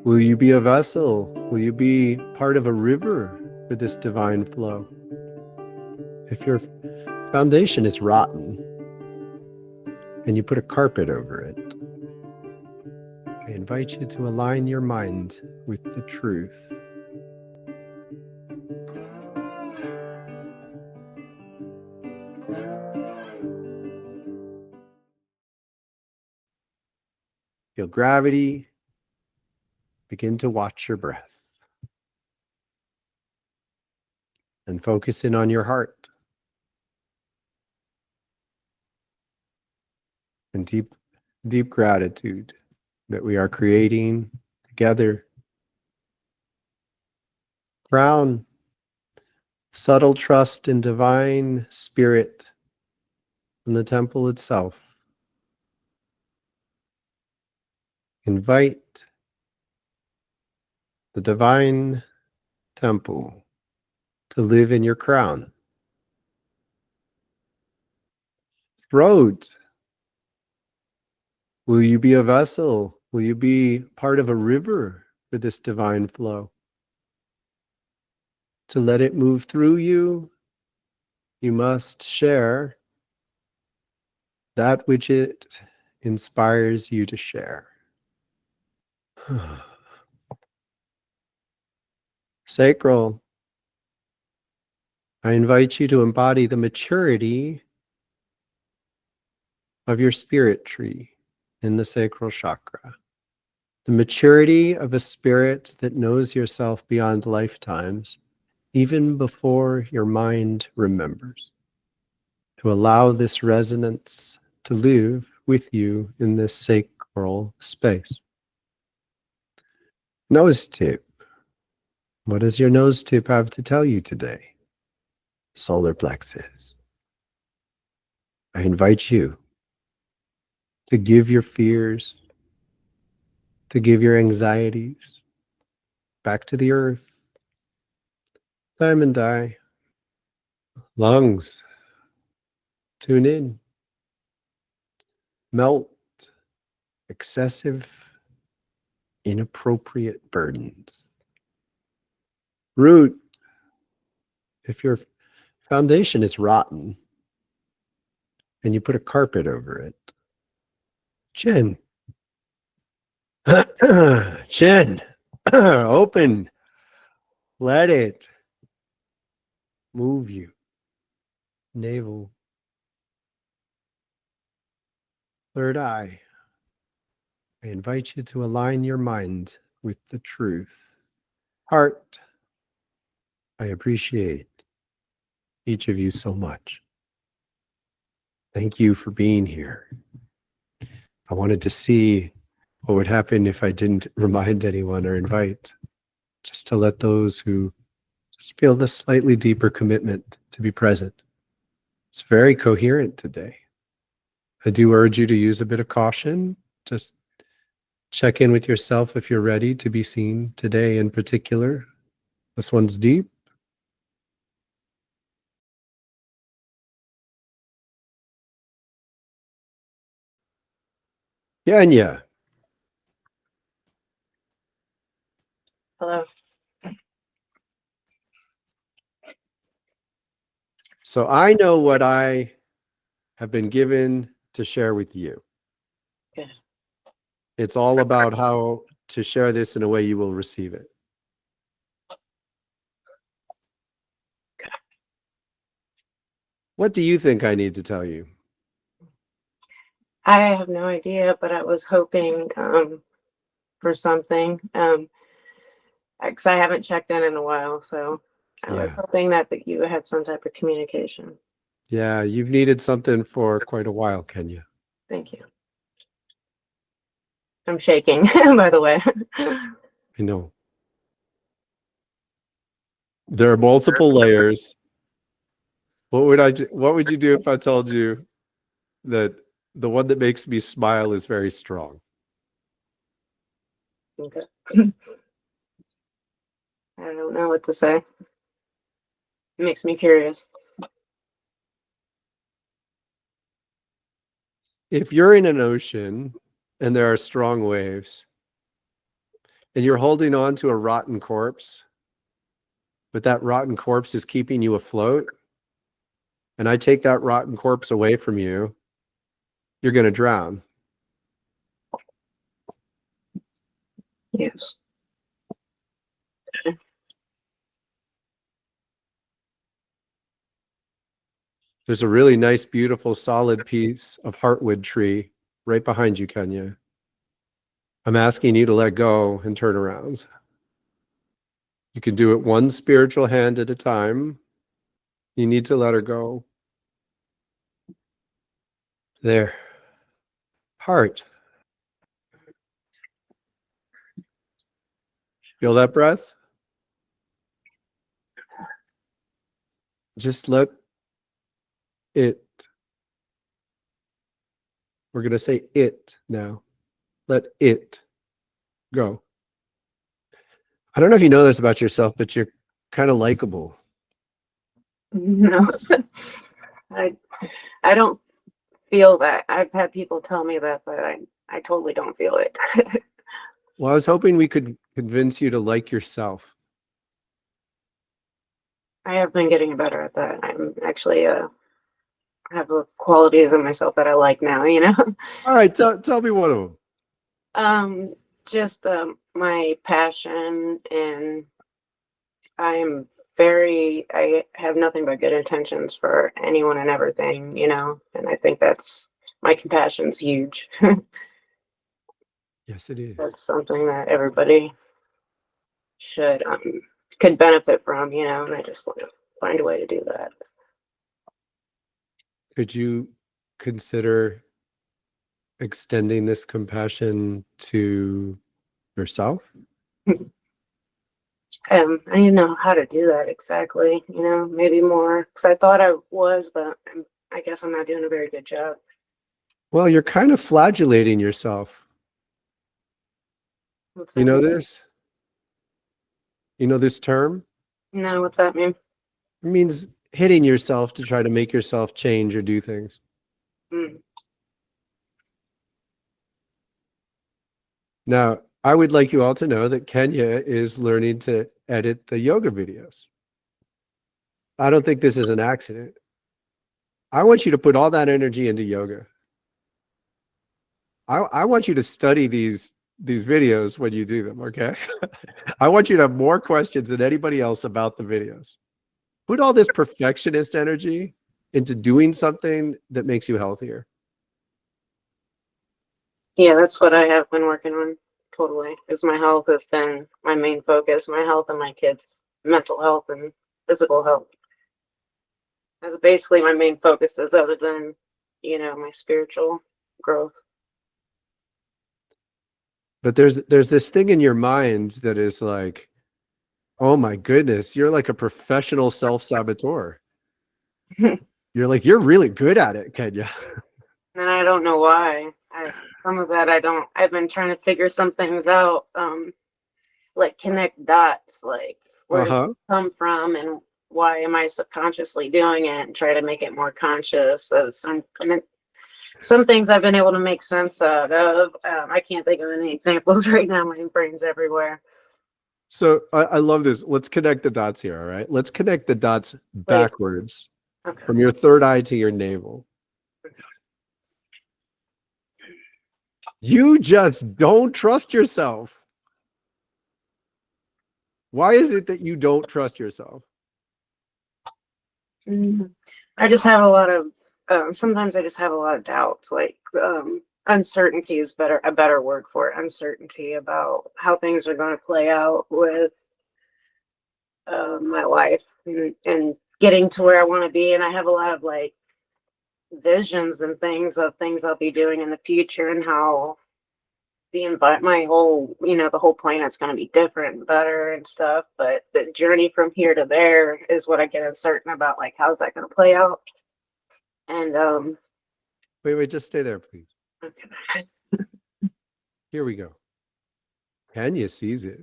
Will you be a vessel? Will you be part of a river for this divine flow? If your foundation is rotten and you put a carpet over it, I invite you to align your mind with the truth. Feel gravity. Begin to watch your breath. And focus in on your heart. And deep gratitude that we are creating together. Ground subtle trust in divine spirit in the temple itself. Invite the divine temple to live in your crown. Throat. Will you be a vessel? Will you be part of a river for this divine flow? To let it move through you, you must share that which it inspires you to share. Sacral. I invite you to embody the maturity of your spirit tree in the sacral chakra. The maturity of a spirit that knows yourself beyond lifetimes, even before your mind remembers. To allow this resonance to live with you in this sacral space. Nose tip. What does your nose tip have to tell you today? Solar plexus. I invite you to give your fears, to give your anxieties back to the earth. Time and die. Lungs. Tune in. Melt excessive, inappropriate burdens. Root. If your foundation is rotten and you put a carpet over it. Chin. Chin. Open. Let it move you. Navel. Third eye. I invite you to align your mind with the truth. Heart. I appreciate each of you so much. Thank you for being here. I wanted to see what would happen if I didn't remind anyone or invite, just to let those who just feel the slightly deeper commitment to be present. It's very coherent today. I do urge you to use a bit of caution. Just check in with yourself if you're ready to be seen today in particular. This one's deep. Yanya. Hello. So I know what I have been given to share with you. Good. It's all about how to share this in a way you will receive it. Okay. What do you think I need to tell you? I have no idea, but I was hoping for something. Because I haven't checked in a while, so I was hoping that you had some type of communication. Yeah, you've needed something for quite a while, Kenya. Thank you. I'm shaking, by the way. I know. There are multiple layers. What would you do if I told you that the one that makes me smile is very strong? Okay. I don't know what to say. It makes me curious. If you're in an ocean and there are strong waves, and you're holding on to a rotten corpse, but that rotten corpse is keeping you afloat, and I take that rotten corpse away from you, you're going to drown. Yes. There's a really nice, beautiful, solid piece of heartwood tree right behind you, Kenya. I'm asking you to let go and turn around. You can do it one spiritual hand at a time. You need to let her go. There. Heart. Feel that breath? Just let it. We're going to say it now. Let it go. I don't know if you know this about yourself, but you're kind of likable. No, I don't feel that. I've had people tell me that, but I totally don't feel it. Well, I was hoping we could convince you to like yourself. I have been getting better at that. I'm actually have qualities in myself that I like now, you know. All right, tell me one of them. Just my passion, and I have nothing but good intentions for anyone and everything, you know, and I think my compassion's huge. Yes, it is. That's something that everybody could benefit from, you know, and I just want to find a way to do that. Could you consider extending this compassion to yourself? I don't know how to do that exactly, you know, maybe more, because I thought I was, but I guess I'm not doing a very good job. Well, you're kind of flagellating yourself. What's You that know mean? this? You know this term? No, what's that mean? It means hitting yourself to try to make yourself change or do things. Mm. Now, I would like you all to know that Kenya is learning to edit the yoga videos. I don't think this is an accident. I want you to put all that energy into yoga. I want you to study these videos when you do them, okay? I want you to have more questions than anybody else about the videos. Put all this perfectionist energy into doing something that makes you healthier. Yeah, that's what I have been working on totally, because my health has been my main focus, my health and my kids' mental health and physical health. That's basically my main focuses other than, you know, my spiritual growth. But there's this thing in your mind that is like, oh my goodness, you're like a professional self-saboteur. You're really good at it, Kenya. And I don't know why. Some of that I've been trying to figure some things out, like connect dots, like where does it come from and why am I subconsciously doing it, and try to make it more conscious of some things I've been able to make sense out of. I can't think of any examples right now. My brain's everywhere. So I love this. Let's connect the dots here, all right? Let's connect the dots backwards from your third eye to your navel. You just don't trust yourself. Why is it that you don't trust yourself? I just have a lot of, sometimes I just have a lot of doubts, like uncertainty is a better word for it. Uncertainty about how things are going to play out with my life and getting to where I want to be. And I have a lot of like visions and things of things I'll be doing in the future and how my whole, you know, the whole planet's going to be different and better and stuff. But the journey from here to there is what I get uncertain about. Like, how's that going to play out? And wait, just stay there, please. okay. Here we go. Kenya sees it.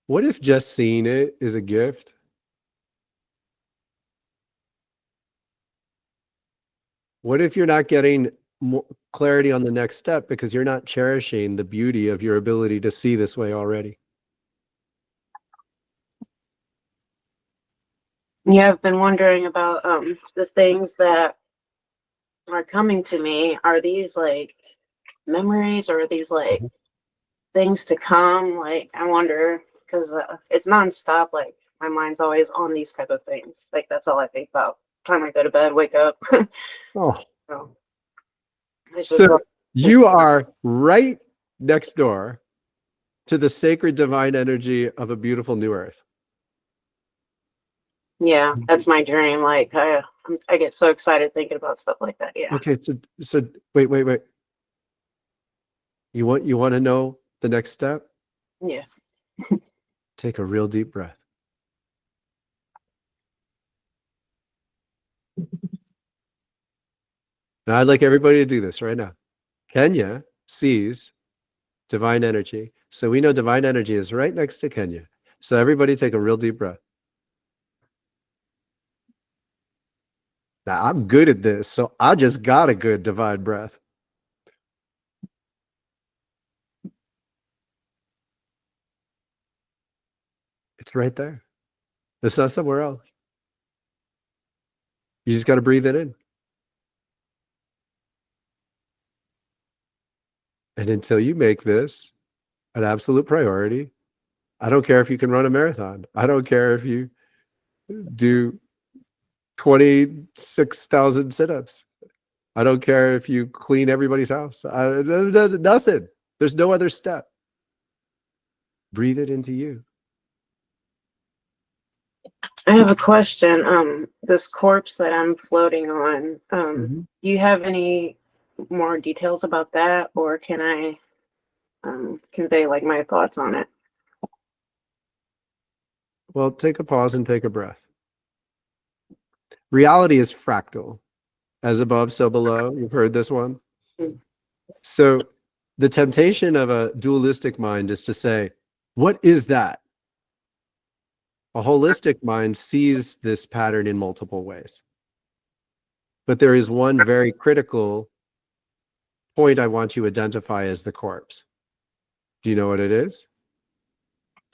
What if just seeing it is a gift? What if you're not getting more clarity on the next step because you're not cherishing the beauty of your ability to see this way already. Yeah, I've been wondering about the things that are coming to me. Are these like memories or are these like things to come? Like, I wonder because it's nonstop. Like, my mind's always on these type of things. Like, that's all I think about. Time I go to bed, wake up. Oh, So, it's just so like, you are right next door to the sacred divine energy of a beautiful new earth. yeah, that's my dream. Like, I get so excited thinking about stuff like that. Yeah. Okay, so wait. You want to know the next step? Yeah. Take a real deep breath. Now I'd like everybody to do this right now. Kenya sees divine energy. So we know divine energy is right next to Kenya. So everybody take a real deep breath. Now I'm good at this, so I just got a good divine breath. It's right there. It's not somewhere else. You just got to breathe it in. And until you make this an absolute priority, I don't care if you can run a marathon. I don't care if you do 26,000 sit-ups. I don't care if you clean everybody's house. Nothing. There's no other step. Breathe it into you. I have a question. This corpse that I'm floating on, do you have any more details about that, or can I convey like my thoughts on it? Well, take a pause and take a breath. Reality is fractal. As above, so below. You've heard this one. So the temptation of a dualistic mind is to say, what is that? A holistic mind sees this pattern in multiple ways. But there is one very critical point I want you to identify as the corpse. Do you know what it is?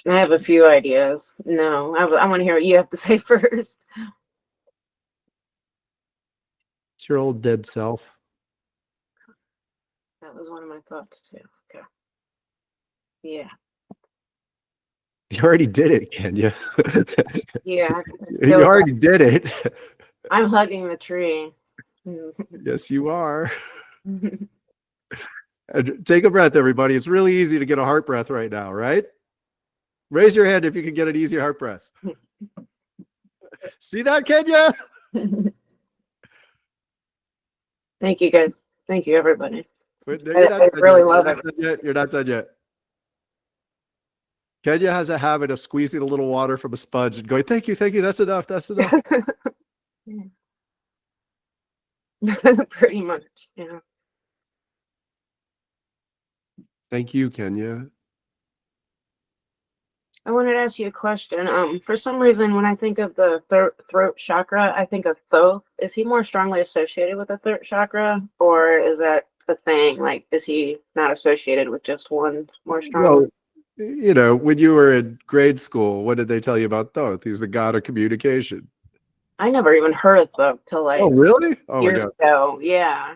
I have a few ideas. No, I want to hear what you have to say first. It's your old dead self. That was one of my thoughts too. Okay. Yeah. You already did it, Kenya. Yeah. You already did it. I'm hugging the tree. Yes, you are. And take a breath, everybody. It's really easy to get a heart breath right now, right? Raise your hand if you can get an easy heart breath. See that, Kenya? Thank you, guys. Thank you, everybody. Wait, no, I really love it. You're not done yet. Kenya has a habit of squeezing a little water from a sponge and going, thank you, that's enough, that's enough. Pretty much, yeah. Thank you, Kenya. I wanted to ask you a question. For some reason, when I think of the throat chakra, I think of Thoth. Is he more strongly associated with the throat chakra, or is that a thing? Like, is he not associated with just one more strongly? Well, you know, when you were in grade school, what did they tell you about Thoth? He's the god of communication. I never even heard of Thoth till like Oh, really? Oh, years my God. ago. Yeah.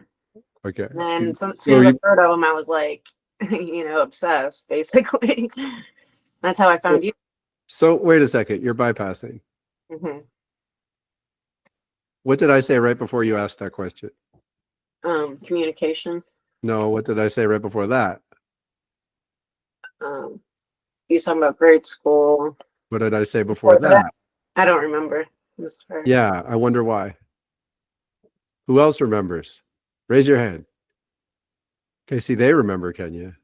Okay. And as soon as I heard of him, I was like, obsessed, basically. That's how I found you. So wait a second. You're bypassing. Mm-hmm. What did I say right before you asked that question? Communication. No, what did I say right before that? You talking about grade school. What did I say before that? I don't remember. Yeah, I wonder why. Who else remembers? Raise your hand. Okay, see, they remember, Kenya.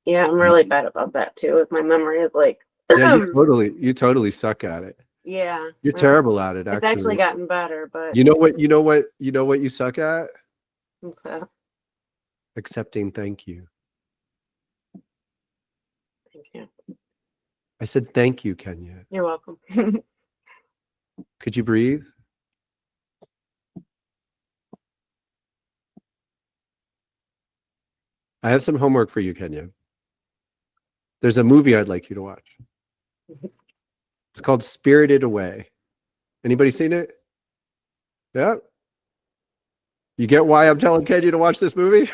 Yeah, I'm really bad about that too. My memory is like Yeah, you totally suck at it. Yeah. You're terrible at it, actually. It's actually gotten better, but you know what you suck at? what's that? Accepting thank you. Thank you. I said thank you, Kenya. You're welcome. Could you breathe? I have some homework for you, Kenya. There's a movie I'd like you to watch. It's called Spirited Away. Anybody seen it? Yeah. You get why I'm telling Kenya to watch this movie?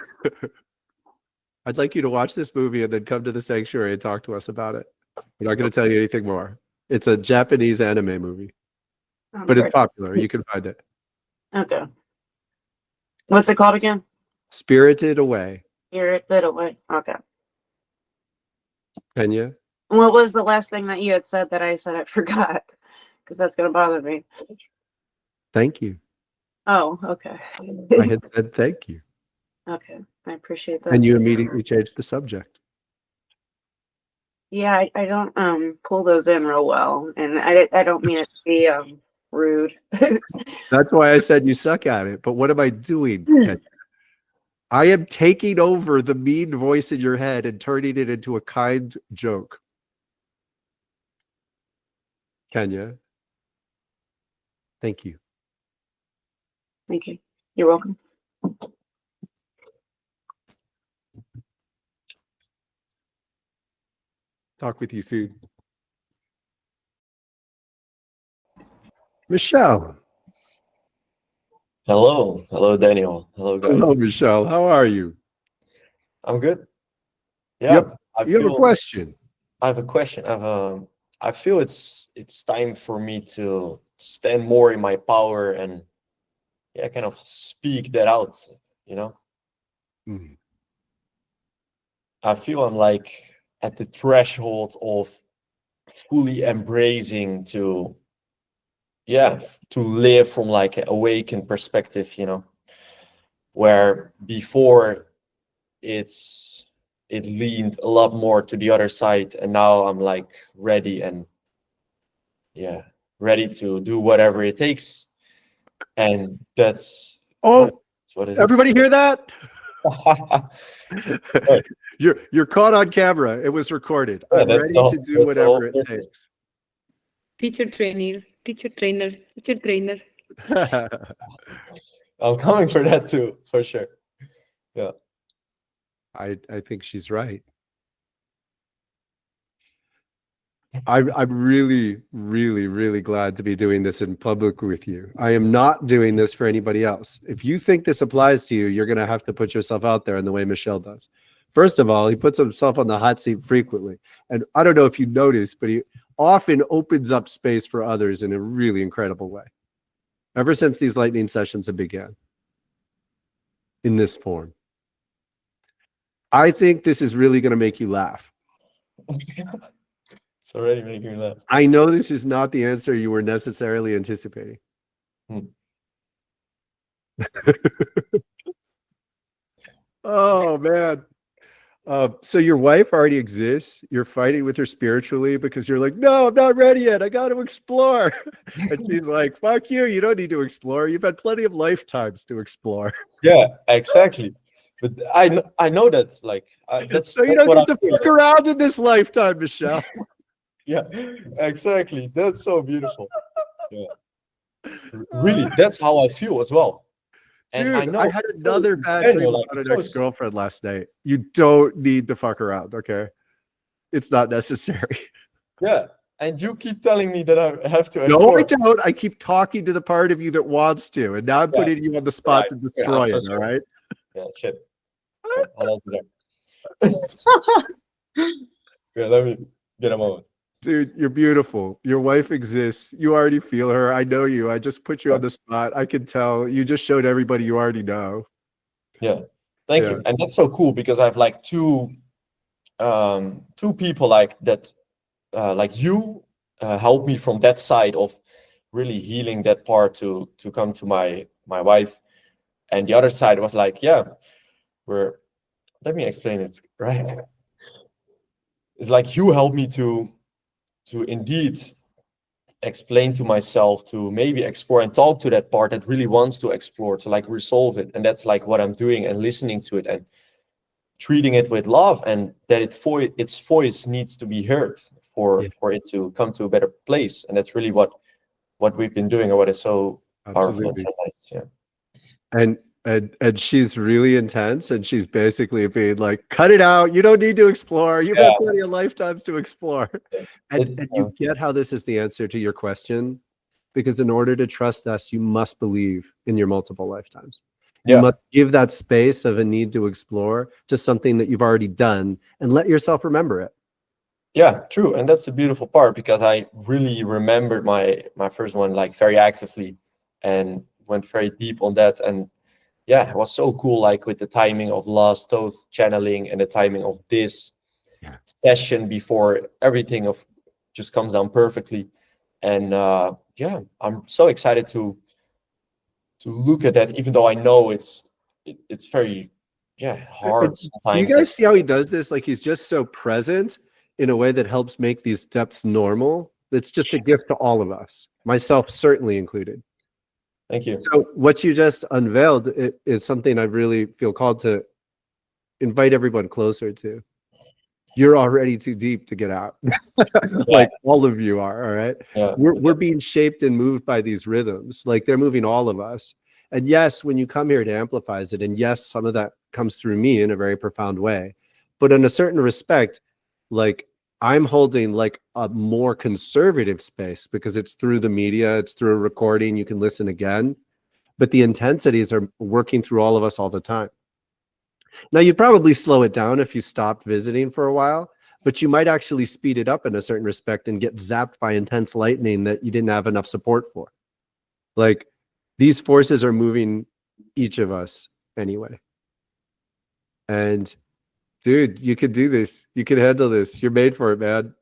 I'd like you to watch this movie and then come to the sanctuary and talk to us about it. We're not going to tell you anything more. It's a Japanese anime movie, but it's popular. You can find it. Okay. What's it called again? Spirited Away. Spirited Away. Okay. Kenya? What was the last thing that you had said that I said I forgot? Because that's going to bother me. Thank you. Oh, okay. I had said thank you. Okay. I appreciate that. And you immediately changed the subject. Yeah, I don't pull those in real well. And I don't mean it to be rude. That's why I said you suck at it. But what am I doing, Kenya? I am taking over the mean voice in your head and turning it into a kind joke. Kenya, thank you. Thank you. You're welcome. Talk with you soon. Michelle. Hello. Hello, Daniel. Hello, guys. Hello, Michelle. How are you? I'm good. Yeah. Yep. You have a question. I have a question. I feel it's time for me to stand more in my power and kind of speak that out, you know? Mhm. I feel I'm like at the threshold of fully embracing to live from like an awakened perspective, you know, where before it leaned a lot more to the other side, and now I'm like ready and ready to do whatever it takes. And that's what it Everybody hear that? Right. You're caught on camera. It was recorded. I'm ready to do whatever it takes. Teacher trainer, teacher trainer, teacher trainer. I'm coming for that too, for sure. Yeah. I think she's right. I'm really, really, really glad to be doing this in public with you. I am not doing this for anybody else. If you think this applies to you, you're going to have to put yourself out there in the way Michelle does. First of all, he puts himself on the hot seat frequently. And I don't know if you noticed, but he often opens up space for others in a really incredible way. Ever since these lightning sessions have begun in this form. I think this is really going to make you laugh. It's already making me laugh. I know this is not the answer you were necessarily anticipating. Oh, man. So your wife already exists. You're fighting with her spiritually because you're like, no, I'm not ready yet. I got to explore. And she's like, fuck you. You don't need to explore. You've had plenty of lifetimes to explore. Yeah, exactly. But I know that, like, that's so you that's don't what get to I feel. fuck around in this lifetime, Michelle. Yeah, exactly. That's so beautiful. Yeah. Really, that's how I feel as well. And Dude, I know I had another bad Daniel, dream like, about an so ex-girlfriend last night. You don't need to fuck around, okay? It's not necessary. yeah. And you keep telling me that I have to No, explore. I don't. I keep talking to the part of you that wants to, and now I'm putting you on the spot Right. to Yeah, destroy I'm so it, all sorry. right? Yeah, shit. Okay, hold on to that. Yeah, let me get a moment. Dude, you're beautiful. Your wife exists. You already feel her. I know you. I just put you on the spot. I can tell. You just showed everybody you already know. Yeah. Thank you. And that's so cool because I have like two people like that, like you, help me from that side of really healing that part to come to my wife, and the other side was like, yeah, let me explain it, right? It's like you help me to indeed explain to myself, to maybe explore and talk to that part that really wants to explore, to like resolve it. And that's like what I'm doing, and listening to it and treating it with love, and that its voice needs to be heard for it to come to a better place. And that's really what we've been doing, and what is so powerful and so nice. Yeah. And And she's really intense, and she's basically being like, cut it out, you don't need to explore, you've had plenty of lifetimes to explore. And you get how this is the answer to your question, because in order to trust us, you must believe in your multiple lifetimes. You must give that space of a need to explore to something that you've already done and let yourself remember it. Yeah, true. And that's the beautiful part, because I really remembered my first one like very actively and went very deep on that. And yeah, it was so cool, like with the timing of last Thoth channeling and the timing of this session before everything of just comes down perfectly. And yeah, I'm so excited to look at that, even though I know it's very hard sometimes. Do you guys see how he does this? Like, he's just so present in a way that helps make these depths normal. It's just a gift to all of us, myself certainly included. Thank you. So what you just unveiled is something I really feel called to invite everyone closer to. You're already too deep to get out. Like all of you are, all right? Yeah. We're being shaped and moved by these rhythms. Like, they're moving all of us. And yes, when you come here, it amplifies it. And yes, some of that comes through me in a very profound way. But in a certain respect, like, I'm holding like a more conservative space because it's through the media, it's through a recording, you can listen again. But the intensities are working through all of us all the time. Now, you'd probably slow it down if you stopped visiting for a while, but you might actually speed it up in a certain respect and get zapped by intense lightning that you didn't have enough support for. Like, these forces are moving each of us anyway. And dude, you could do this. You can handle this. You're made for it, man.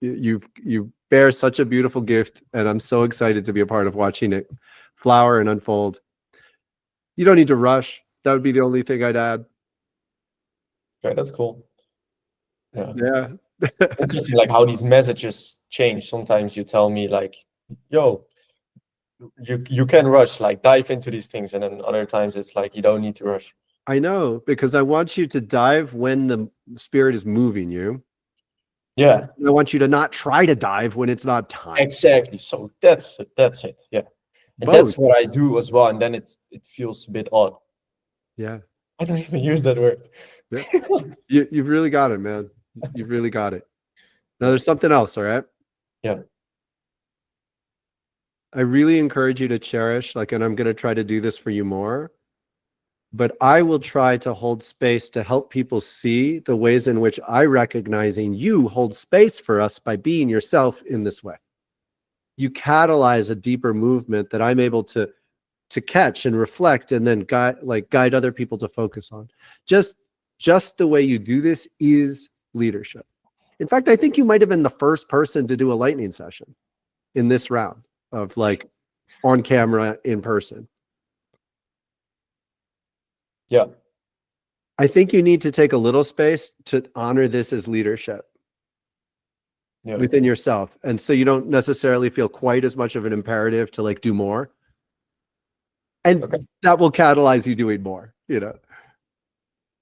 You bear such a beautiful gift, and I'm so excited to be a part of watching it flower and unfold. You don't need to rush. That would be the only thing I'd add. Okay, that's cool. Yeah. Interesting, like how these messages change. Sometimes you tell me like, yo, you can rush, like dive into these things, and then other times it's like you don't need to rush. I know, because I want you to dive when the spirit is moving you. Yeah. I want you to not try to dive when it's not time. Exactly. So that's it. Yeah. And Both. that's what I do as well. And then it feels a bit odd. Yeah. I don't even use that word. Yeah. You've really got it, man. You've really got it. Now there's something else, all right? Yeah. I really encourage you to cherish, like, and I'm going to try to do this for you more, but I will try to hold space to help people see the ways in which I recognizing you hold space for us by being yourself in this way. You catalyze a deeper movement that I'm able to catch and reflect and then guide other people to focus on. Just the way you do this is leadership. In fact, I think you might have been the first person to do a lightning session in this round of like on camera in person. Yeah. I think you need to take a little space to honor this as leadership within yourself. And so you don't necessarily feel quite as much of an imperative to like do more. And that will catalyze you doing more, you know?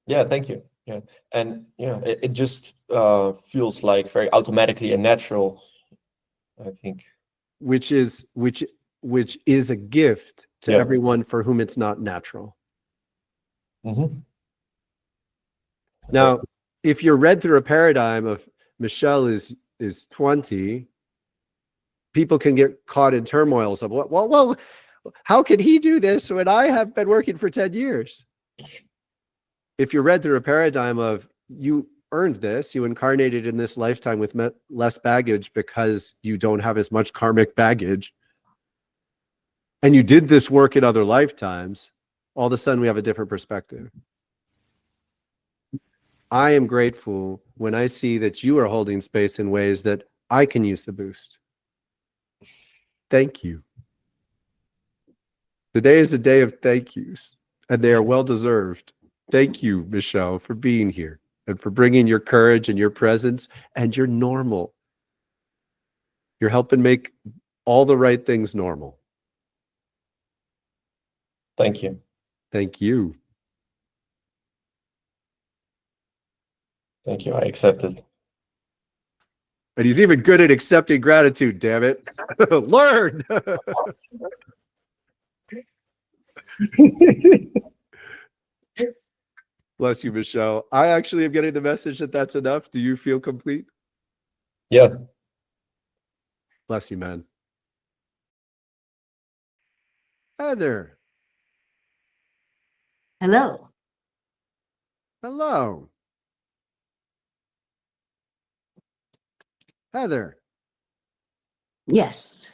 Yeah, thank you. Yeah. And yeah, it just feels like very automatically and natural, I think. Which is a gift to everyone for whom it's not natural. Mm-hmm. Now, if you're read through a paradigm of Michelle is 20, people can get caught in turmoils of well, how can he do this when I have been working for 10 years? If you're read through a paradigm of you earned this, you incarnated in this lifetime with less baggage because you don't have as much karmic baggage, and you did this work in other lifetimes, all of a sudden we have a different perspective. I am grateful when I see that you are holding space in ways that I can use the boost. Thank you. Today is a day of thank yous, and they are well deserved. Thank you, Michelle, for being here and for bringing your courage and your presence and your normal. You're helping make all the right things normal. Thank you. Thank you. Thank you. I accept it. And he's even good at accepting gratitude, damn it. Learn. Bless you, Michelle. I actually am getting the message that that's enough. Do you feel complete? Yeah. Bless you, man. Heather. Hello. Hello. Heather, Yes.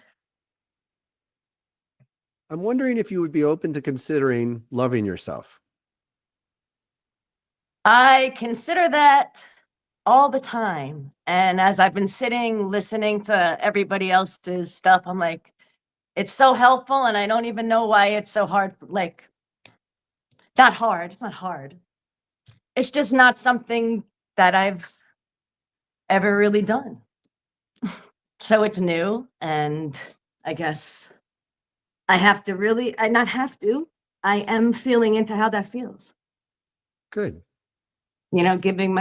I'm wondering if you would be open to considering loving yourself. I consider that all the time. And as I've been sitting, listening to everybody else's stuff, I'm like, it's so helpful. And I don't even know why it's so hard. Like, not hard. It's not hard. It's just not something that I've ever really done. So it's new. And I guess I have to really, I not have to, I am feeling into how that feels. Good. You know, giving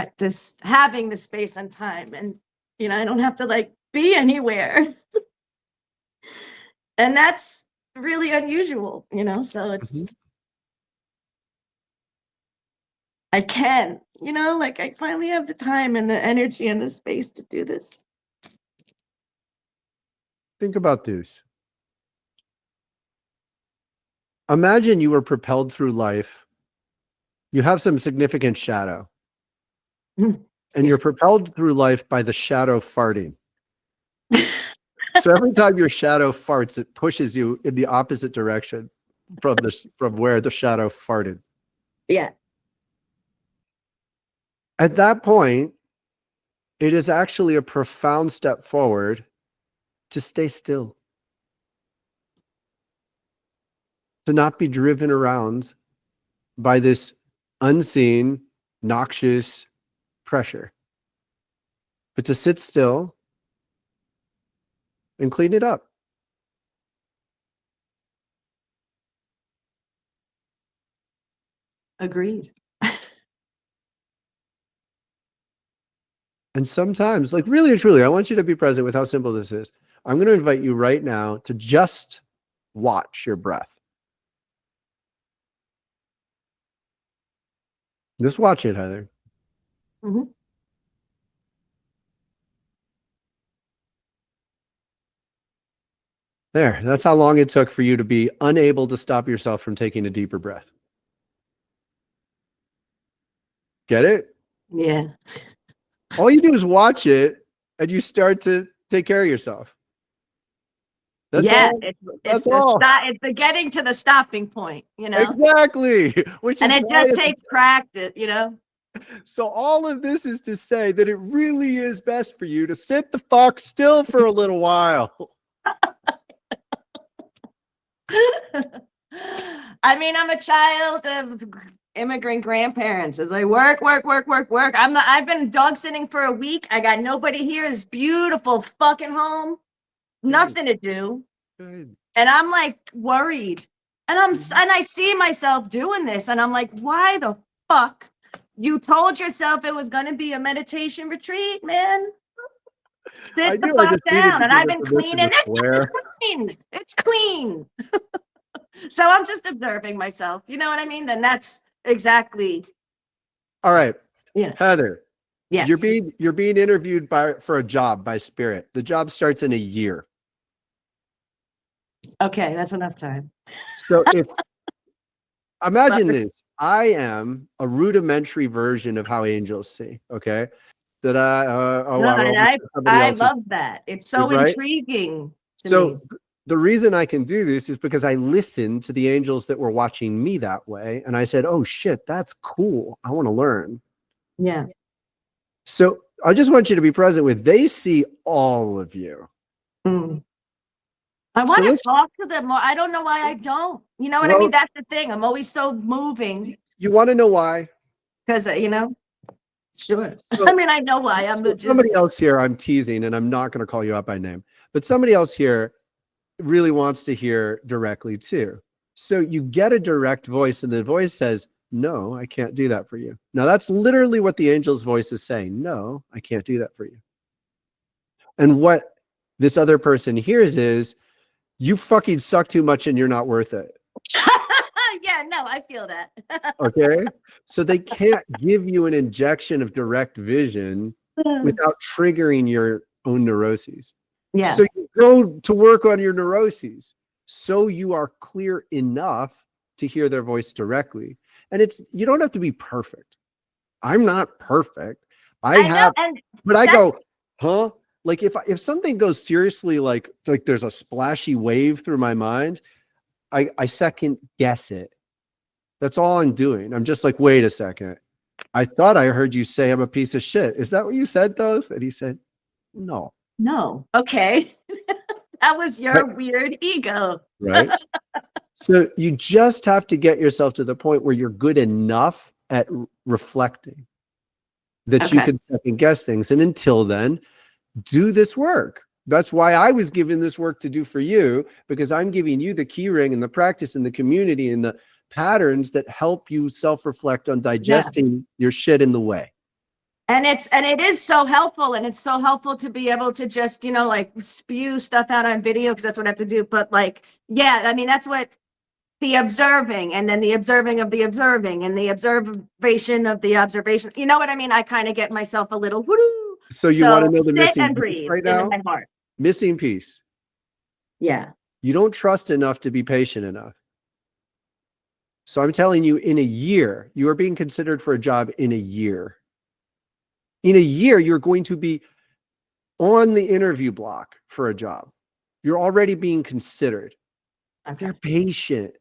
having the space and time, and you know, I don't have to like be anywhere. And that's really unusual, you know, so it's I can, you know, like I finally have the time and the energy and the space to do this. Think about this. Imagine you were propelled through life. You have some significant shadow. And you're propelled through life by the shadow farting. So every time your shadow farts, it pushes you in the opposite direction from where the shadow farted. Yeah. At that point, it is actually a profound step forward to stay still. To not be driven around by this unseen, noxious pressure, but to sit still and clean it up. Agreed. And sometimes, like really and truly, I want you to be present with how simple this is. I'm going to invite you right now to just watch your breath. Just watch it, Heather. Mhm. There, that's how long it took for you to be unable to stop yourself from taking a deeper breath. Get it? Yeah. All you do is watch it and you start to take care of yourself. That's yeah, all. it's That's the all. it's the getting to the stopping point, you know. Exactly. Which And is it why just takes practice, you know. so all of this is to say that it really is best for you to sit the fuck still for a little while. I mean, I'm a child of immigrant grandparents. As I work. I've been dog sitting for a week. I got nobody here. It's beautiful fucking home. Nothing to do. Good. And I'm like worried. And I see myself doing this. And I'm like, why the fuck? You told yourself it was gonna be a meditation retreat, man. Sit the fuck down. And I've been cleaning. It's clean. It's clean. So I'm just observing myself. You know what I mean? Then that's exactly. All right. Yeah. Heather. Yes. You're being interviewed for a job by Spirit. The job starts in a year. Okay, that's enough time. So if imagine this, I am a rudimentary version of how angels see. Okay. That I love that. It's so intriguing to me. The reason I can do this is because I listened to the angels that were watching me that way. And I said, oh shit, that's cool. I want to learn. Yeah. So I just want you to be present with, they see all of you. Mm. I want to talk to them more. I don't know why I don't. You know what I mean? That's the thing. I'm always so moving. You want to know why? Because, you know, sure. So, I mean, I know why. Somebody else here, I'm teasing, and I'm not going to call you out by name, but somebody else here really wants to hear directly too. So you get a direct voice, and the voice says, no, I can't do that for you. Now that's literally what the angel's voice is saying. No, I can't do that for you. And what this other person hears is, you fucking suck too much and you're not worth it. yeah, no, I feel that. Okay. So they can't give you an injection of direct vision without triggering your own neuroses. Yeah. So you go to work on your neuroses so you are clear enough to hear their voice directly. And you don't have to be perfect. I'm not perfect. I know, have, and but I that's- go, huh? Like if something goes seriously, like there's a splashy wave through my mind, I second guess it. That's all I'm doing. I'm just like, wait a second. I thought I heard you say I'm a piece of shit. Is that what you said, though? And he said, no. no. Okay. That was your weird ego. Right. So you just have to get yourself to the point where you're good enough at reflecting that you Okay. can second guess things. And until then, do this work. That's why I was given this work to do for you, because I'm giving you the key ring and the practice and the community and the patterns that help you self-reflect on digesting your shit in the way. And it is so helpful, and it's so helpful to be able to just, like spew stuff out on video, because that's what I have to do. But like, yeah, I mean, that's what the observing, and then the observing of the observing, and the observation of the observation. You know what I mean? I kind of get myself a little whoo. So you want to know the sit missing and piece breathe right now? in my heart. Missing piece. Yeah. You don't trust enough to be patient enough. So I'm telling you, in a year, you are being considered for a job in a year. In a year, you're going to be on the interview block for a job. You're already being considered. Okay. They're patient.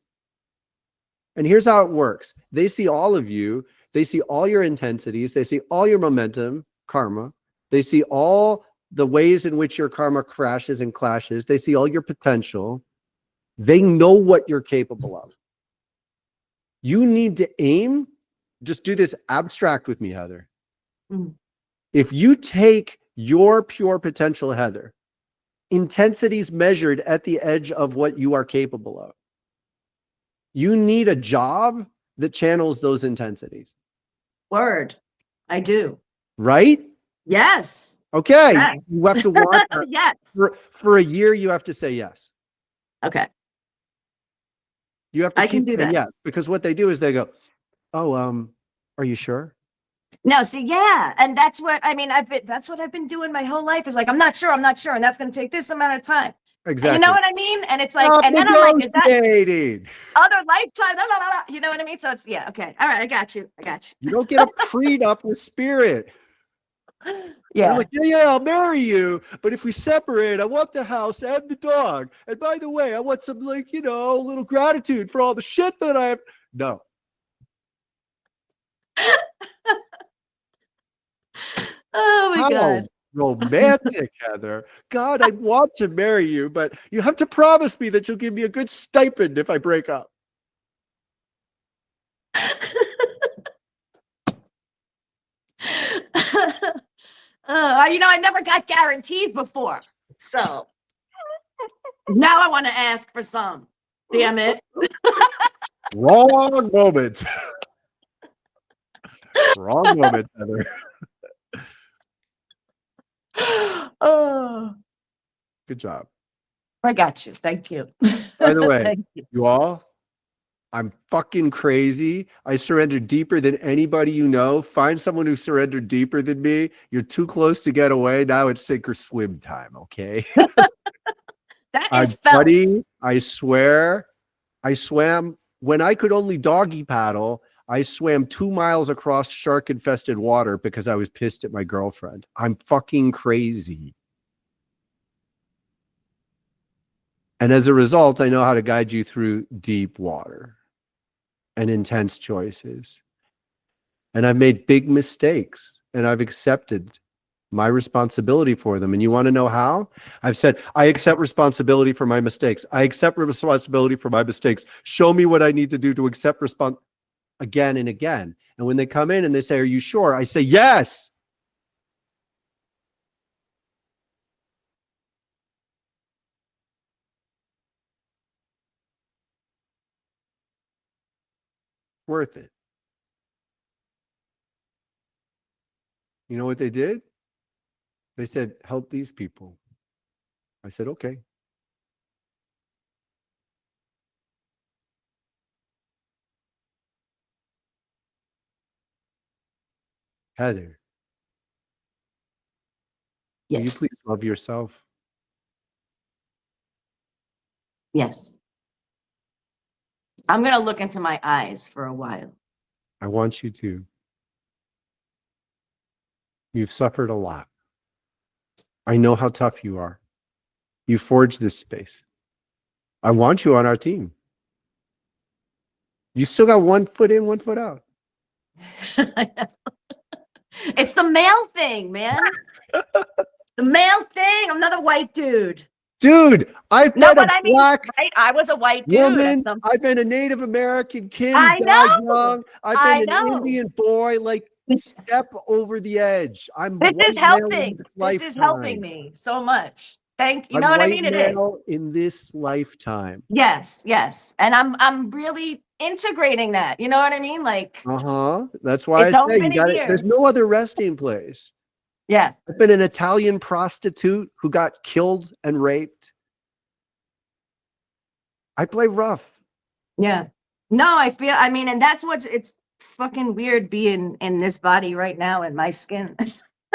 And here's how it works. They see all of you. They see all your intensities. They see all your momentum, karma. They see all the ways in which your karma crashes and clashes. They see all your potential. They know what you're capable of. You need to aim. Just do this abstract with me, Heather. Mm. If you take your pure potential, Heather, intensities measured at the edge of what you are capable of, you need a job that channels those intensities. Word. I do. Right? Yes. Okay. Yes. You have to want that. Yes. For a year, you have to say yes. Okay. You have to I keep can do saying that. yes, because what they do is they go, oh, are you sure? No, see, yeah. And that's what that's what I've been doing my whole life, is like, I'm not sure. And that's going to take this amount of time. Exactly. You know what I mean? And it's like, Stop and then I'm like, is that negotiating. other lifetime? No, no, no, no. You know what I mean? So it's, yeah. Okay. All right. I got you. You don't get a prenup with spirit. Yeah. You're like, yeah, I'll marry you, but if we separate, I want the house and the dog. And by the way, I want some, like, a little gratitude for all the shit that I have. No. Oh my How God. romantic, Heather. God, I want to marry you, but you have to promise me that you'll give me a good stipend if I break up. I never got guarantees before. So now I want to ask for some. Damn it. Wrong moment. Wrong moment, Heather. Oh, Good job. I got you. Thank you. By the way, Thank you. you all, I'm fucking crazy. I surrendered deeper than anybody you know. Find someone who surrendered deeper than me. You're too close to get away. Now it's sink or swim time, okay? That I'm is felt. buddy. I swear. I swam when I could only doggy paddle. I swam 2 miles across shark-infested water because I was pissed at my girlfriend. I'm fucking crazy. And as a result, I know how to guide you through deep water and intense choices. And I've made big mistakes, and I've accepted my responsibility for them. And you want to know how? I've said, I accept responsibility for my mistakes. I accept responsibility for my mistakes. Show me what I need to do to accept again and again. And when they come in and they say, are you sure? I say, yes. Worth it. You know what they did? They said, help these people. I said, okay. Heather, will you Yes. please love yourself? Yes. I'm going to look into my eyes for a while. I want you to. You've suffered a lot. I know how tough you are. You forged this space. I want you on our team. You still got 1 foot in, 1 foot out. It's the male thing, man. The male thing. I'm another white dude. Dude, I've No, been but a I mean, black right? I was a white dude. at woman. some- I've been a Native American kid I who died know. young. I've I been an know. Indian boy. Like, step over the edge. I'm This white is male in helping. this This is helping lifetime. me so much. You I'm know what I white mean? It is. male in this lifetime. Yes, yes. And I'm really integrating that. You know what I mean? Like, That's why It's I only say been you a got it. year. There's no other resting place. yeah. I've been an Italian prostitute who got killed and raped. I play rough. Yeah. No, I mean, and that's it's fucking weird being in this body right now in my skin.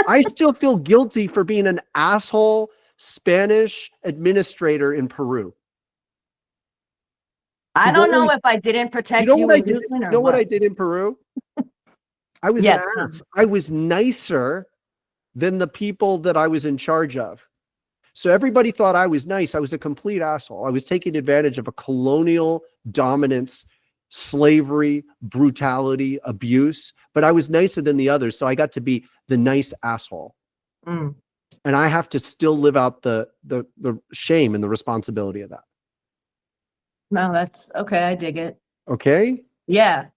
I still feel guilty for being an asshole Spanish administrator in Peru. I You know don't know what if I didn't protect You know you what I and did? Newton You or know what I what. did in Peru? I was Yes, an ass. I was nicer than the people that I was in charge of. So everybody thought I was nice. I was a complete asshole. I was taking advantage of a colonial dominance, slavery, brutality, abuse, but I was nicer than the others. So I got to be the nice asshole. Mm. And I have to still live out the shame and the responsibility of that. No, that's okay. I dig it. Okay? Yeah.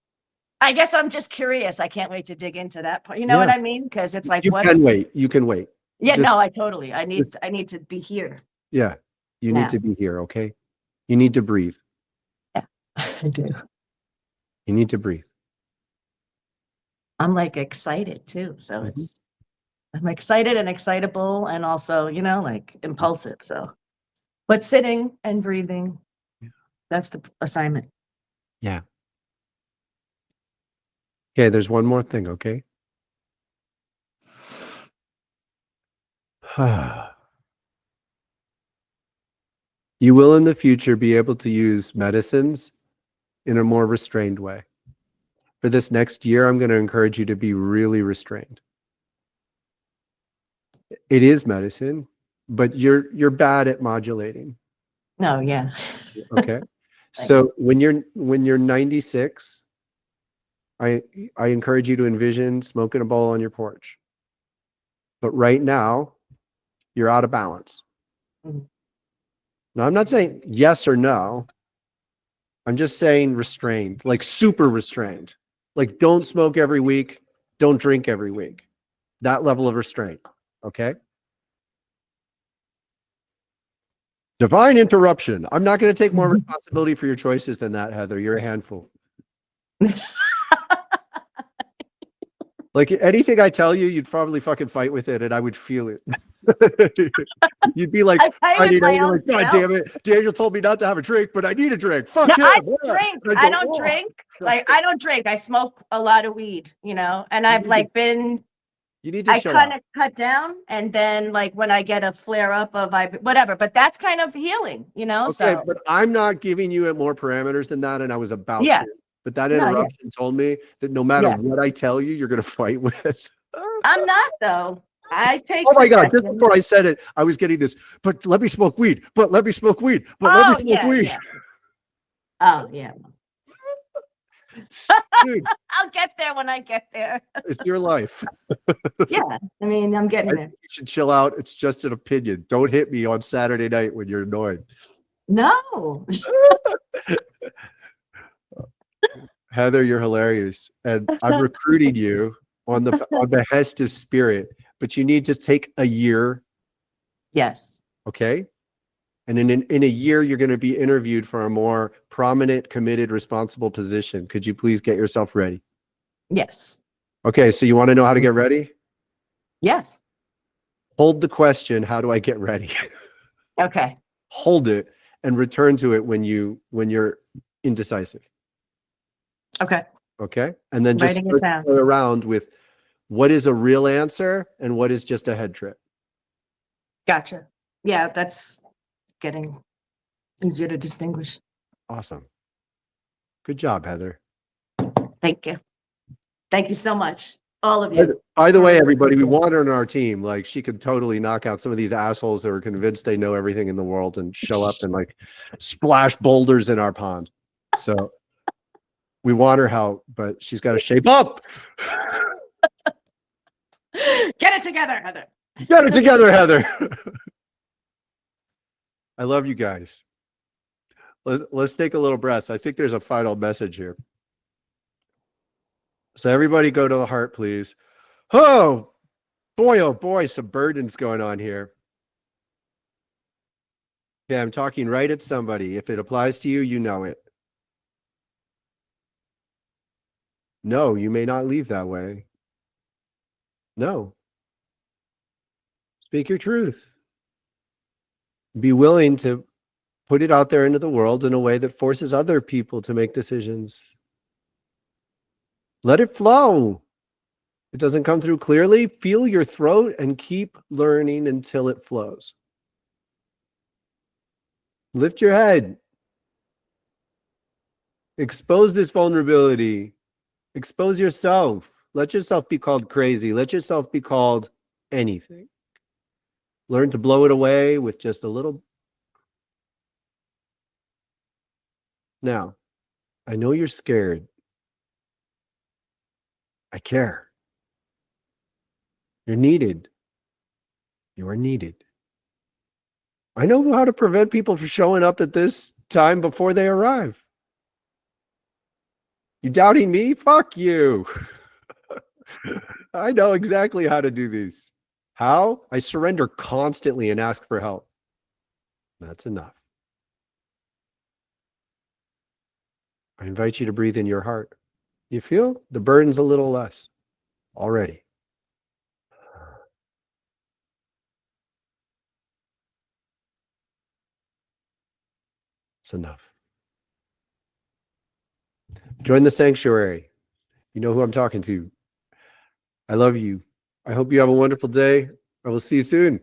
I guess I'm just curious. I can't wait to dig into that part. You know Yeah. what I mean? Because it's like, You what's can wait. You can wait. yeah, just- no, I totally. I need to be here. Yeah. You Now. need to be here, okay? You need to breathe. I do. You need to breathe. I'm like excited too. So Mhm. I'm excited and excitable and also, like impulsive. So, but sitting and breathing, that's the assignment. Yeah. Okay, there's one more thing, okay? You will in the future be able to use medicines in a more restrained way. For this next year, I'm going to encourage you to be really restrained. It is medicine, but you're bad at modulating. No, yeah. Okay. So when you're 96, I encourage you to envision smoking a bowl on your porch. But right now, you're out of balance. Mhm. Now, I'm not saying yes or no. I'm just saying restrained, like super restrained. Like don't smoke every week, don't drink every week. That level of restraint. Okay. Divine interruption. I'm not going to take more responsibility for your choices than that, Heather. You're a handful. Like anything I tell you, you'd probably fucking fight with it and I would feel it. You'd be like, I fight with my you're own like, God self. damn it. Daniel told me not to have a drink, but I need a drink. Fuck No, him. I Yeah. drink. And I go, don't "Oh." drink. Like I don't drink. I smoke a lot of weed, and I've like been. You need to I chill kind out. of cut down, and then like when I get a flare up of whatever, but that's kind of healing, Okay, So but I'm not giving you more parameters than that, and I was about Yeah. to. But that No, yeah. interruption told me that no matter Yeah. what I tell you, you're going to fight with. I'm not though. I take. Oh my God, just suggestions. before I said it, I was getting this, but let me smoke weed, but let me smoke weed, but let me Oh smoke yeah, weed. yeah. Oh yeah. Dude, I'll get there when I get there. it's your life. Yeah, I mean, I'm I getting there. think you should chill out. It's just an opinion. Don't hit me on Saturday night when you're annoyed. No. Heather, you're hilarious. And I'm recruiting you on behest of spirit, but you need to take a year. Yes. Okay. And in a year, you're going to be interviewed for a more prominent, committed, responsible position. Could you please get yourself ready? Yes. Okay. So you want to know how to get ready? Yes. Hold the question, how do I get ready? Okay. Hold it and return to it when you're indecisive. Okay. Okay. And then just Writing it start to down. play around with what is a real answer and what is just a head trip. Gotcha. Yeah, that's getting easier to distinguish. Awesome. Good job, Heather. Thank you. Thank you so much, all of you. By the way, everybody, we want her on our team. Like, she could totally knock out some of these assholes that are convinced they know everything in the world and show up and like splash boulders in our pond. So we want her help, but she's got to shape up. Get it together, Heather. Get it together, Heather. I love you guys. Let's take a little breath. I think there's a final message here. So everybody go to the heart, please. Oh boy, some burdens going on here. Okay, I'm talking right at somebody. If it applies to you, you know it. No, you may not leave that way. No. Speak your truth. Be willing to put it out there into the world in a way that forces other people to make decisions. Let it flow. It doesn't come through clearly. Feel your throat and keep learning until it flows. Lift your head. Expose this vulnerability. Expose yourself. Let yourself be called crazy. Let yourself be called anything. Learn to blow it away with just a little. Now, I know you're scared. I care. You're needed. You are needed. I know how to prevent people from showing up at this time before they arrive. You doubting me? Fuck you. I know exactly how to do these. How? I surrender constantly and ask for help. That's enough. I invite you to breathe in your heart. You feel the burden's a little less already. It's enough. Join the sanctuary. You know who I'm talking to. I love you. I hope you have a wonderful day. I will see you soon.